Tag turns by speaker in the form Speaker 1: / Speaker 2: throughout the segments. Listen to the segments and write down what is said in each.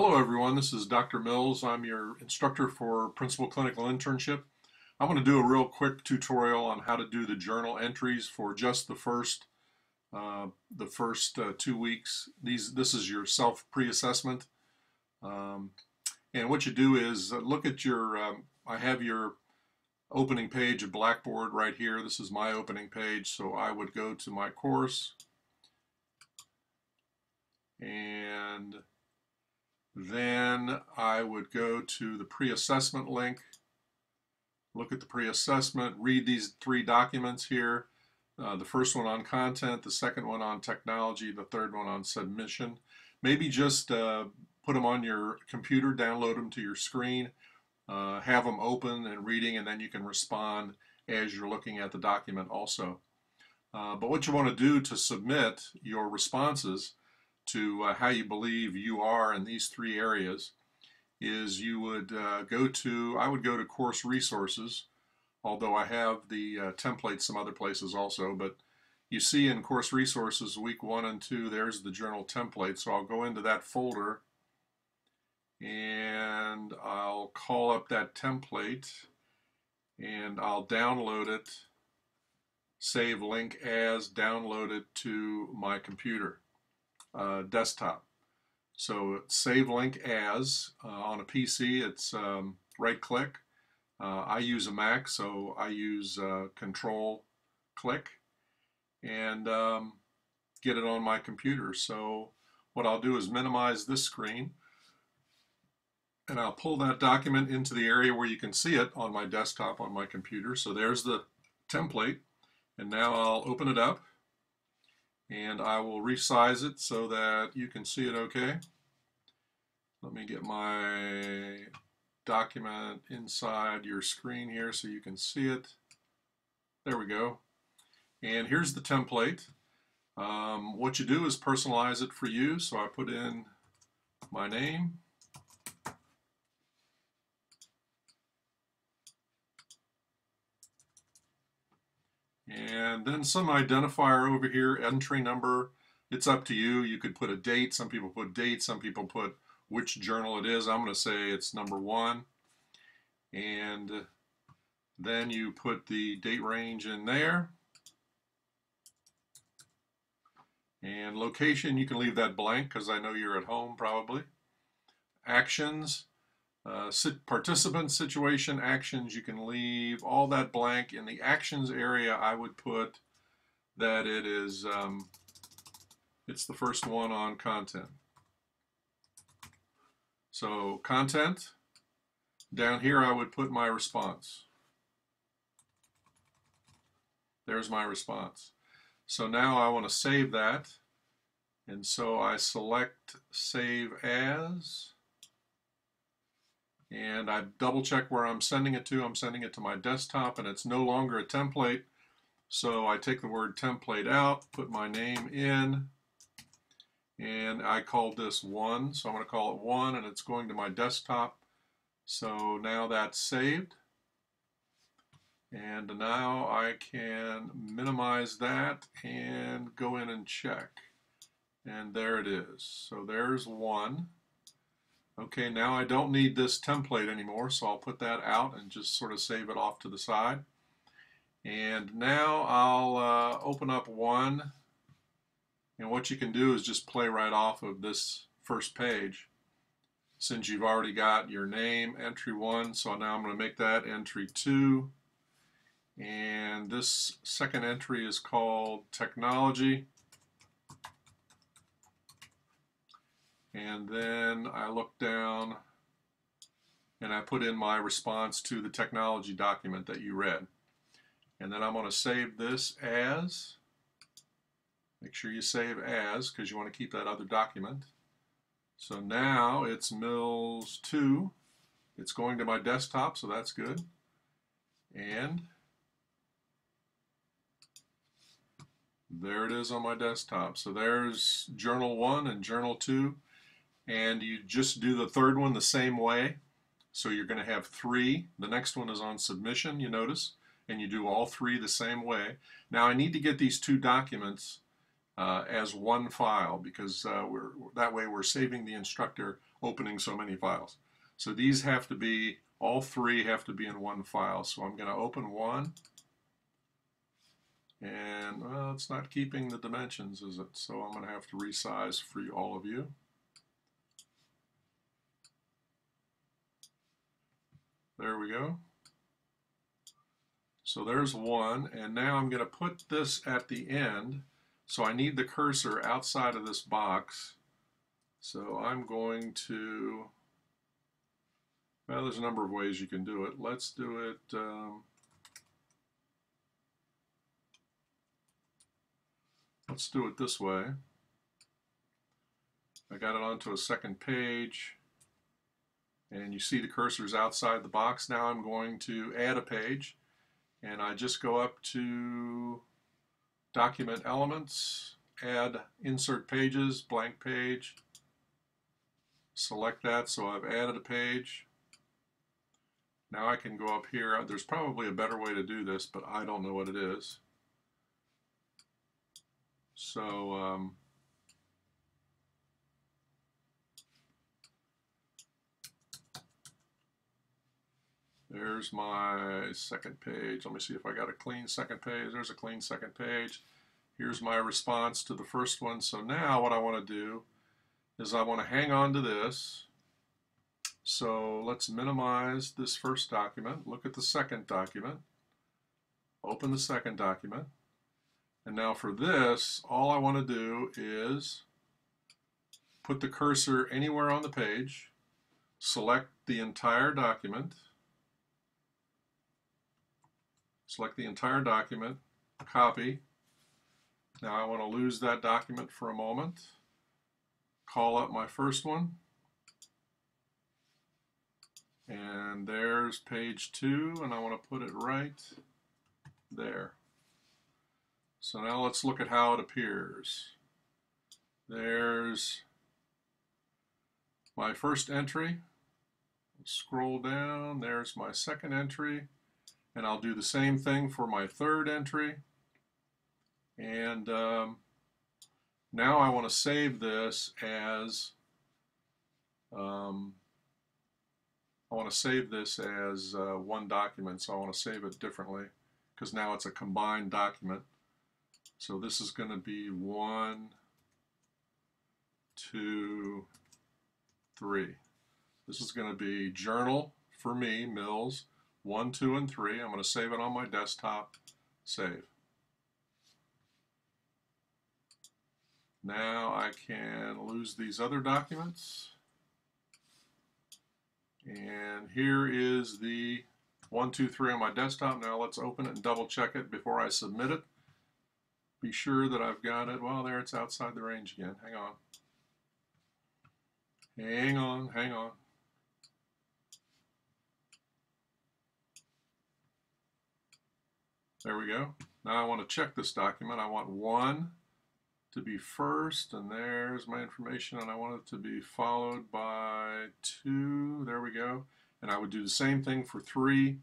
Speaker 1: Hello everyone, this is Dr. Mills. I'm your instructor for Principal Clinical Internship. I'm going to do a real quick tutorial on how to do the journal entries for just the first 2 weeks. This is your self pre-assessment. And what you do is look at your, I have your opening page of Blackboard right here. This is my opening page, so I would go to my course and then I would go to the pre-assessment link, look at the pre-assessment, read these three documents here. The first one on content, the second one on technology, the third one on submission. Maybe just put them on your computer, download them to your screen, have them open and reading, and then you can respond as you're looking at the document also. But what you want to do to submit your responses to how you believe you are in these three areas is you would I would go to course resources, although I have the templates some other places also, but you see in course resources week 1 and 2 there's the journal template, so I'll go into that folder and I'll call up that template and I'll download it, save link as, download it to my computer. Desktop. So save link as on a PC, it's right click. I use a Mac, so I use control click and get it on my computer. So what I'll do is minimize this screen and I'll pull that document into the area where you can see it on my desktop on my computer. So there's the template, and now I'll open it up and I will resize it so that you can see it okay. Let me get my document inside your screen here so you can see it. There we go. And here's the template. What you do is personalize it for you. So I put in my name. And then some identifier over here, entry number. It's up to you. You could put a date. Some people put date. Some people put which journal it is. I'm going to say it's number 1. And then you put the date range in there. And location, you can leave that blank because I know you're at home probably. Actions. Participant, situation, actions, you can leave all that blank. In the actions area I would put that it is it's the first one on content. So content, down here I would put my response. There's my response. So now I want to save that, and so I select save as. And I double check where I'm sending it to. I'm sending it to my desktop and it's no longer a template. So I take the word template out, put my name in, and I called this 1. So I'm going to call it 1 and it's going to my desktop. So now that's saved. And now I can minimize that and go in and check. And there it is. So there's 1. Okay, now I don't need this template anymore, so I'll put that out and just sort of save it off to the side. And now I'll open up 1, and what you can do is just play right off of this first page. Since you've already got your name, entry 1, so now I'm going to make that entry 2. And this second entry is called technology. And then I look down and I put in my response to the technology document that you read. And then I'm going to save this as. Make sure you save as because you want to keep that other document. So now it's Mills 2. It's going to my desktop, so that's good. And there it is on my desktop. So there's Journal 1 and Journal 2. And you just do the third one the same way. So you're going to have 3. The next one is on submission, you notice, and you do all 3 the same way. Now I need to get these 2 documents as one file, because that way we're saving the instructor opening so many files. So these have to be, all three have to be in one file. So I'm going to open one, and well, it's not keeping the dimensions, is it? So I'm going to have to resize for all of you. There we go. So there's one, and now I'm going to put this at the end. So I need the cursor outside of this box. So I'm going to, well, there's a number of ways you can do it. Let's do it, let's do it this way. I got it onto a second page, and you see the cursor's outside the box. Now I'm going to add a page, and I just go up to Document Elements, add Insert Pages, blank page, select that, so I've added a page. Now I can go up here. There's probably a better way to do this, but I don't know what it is. So there's my second page. Let me see if I got a clean second page. There's a clean second page. Here's my response to the first one. So now what I want to do is I want to hang on to this. So let's minimize this first document. Look at the second document. Open the second document. And now for this, all I want to do is put the cursor anywhere on the page, select the entire document, copy. Now I want to lose that document for a moment. Call up my first one. And there's page 2, and I want to put it right there. So now let's look at how it appears. There's my first entry. Scroll down, there's my second entry, and I'll do the same thing for my third entry. And now I want to save this as one document, so I want to save it differently because now it's a combined document. So this is going to be 1, 2, 3. This is going to be journal for me, Mills, 1, 2, and 3. I'm going to save it on my desktop. Save. Now I can lose these other documents. And here is the 1, 2, 3 on my desktop. Now let's open it and double check it before I submit it. Be sure that I've got it. Well, there, it's outside the range again. Hang on. Hang on, hang on. There we go. Now I want to check this document. I want 1 to be first, and there's my information, and I want it to be followed by 2. There we go. And I would do the same thing for 3,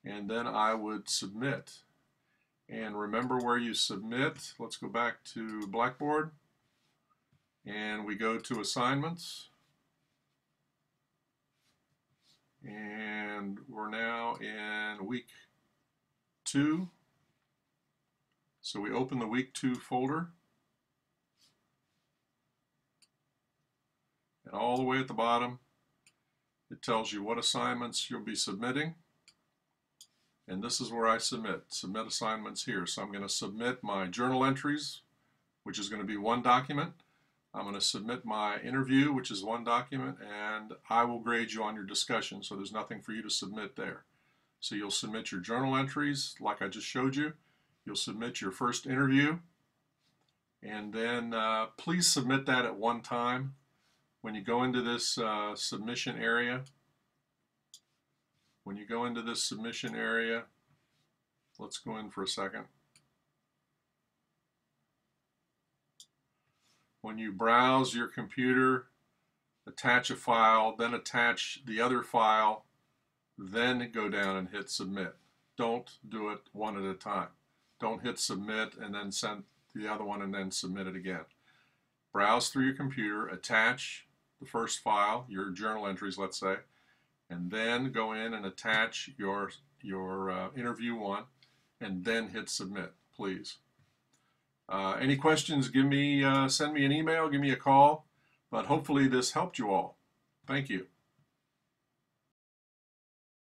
Speaker 1: and then I would submit. And remember where you submit. Let's go back to Blackboard, and we go to Assignments. And we're now in week 2. So we open the week 2 folder. And all the way at the bottom, it tells you what assignments you'll be submitting. And this is where I submit assignments here. So I'm going to submit my journal entries, which is going to be 1 document. I'm going to submit my interview, which is 1 document, and I will grade you on your discussion, so there's nothing for you to submit there. So you'll submit your journal entries, like I just showed you. You'll submit your first interview, and then please submit that at one time. When you go into this submission area, let's go in for a second. When you browse your computer, attach a file, then attach the other file, then go down and hit submit. Don't do it one at a time. Don't hit submit and then the other one, and then submit it again. Browse through your computer, attach the first file, your journal entries, let's say, and then go in and attach your interview one, and then hit submit, please. Any questions, send me an email, give me a call, but hopefully this helped you all. Thank you.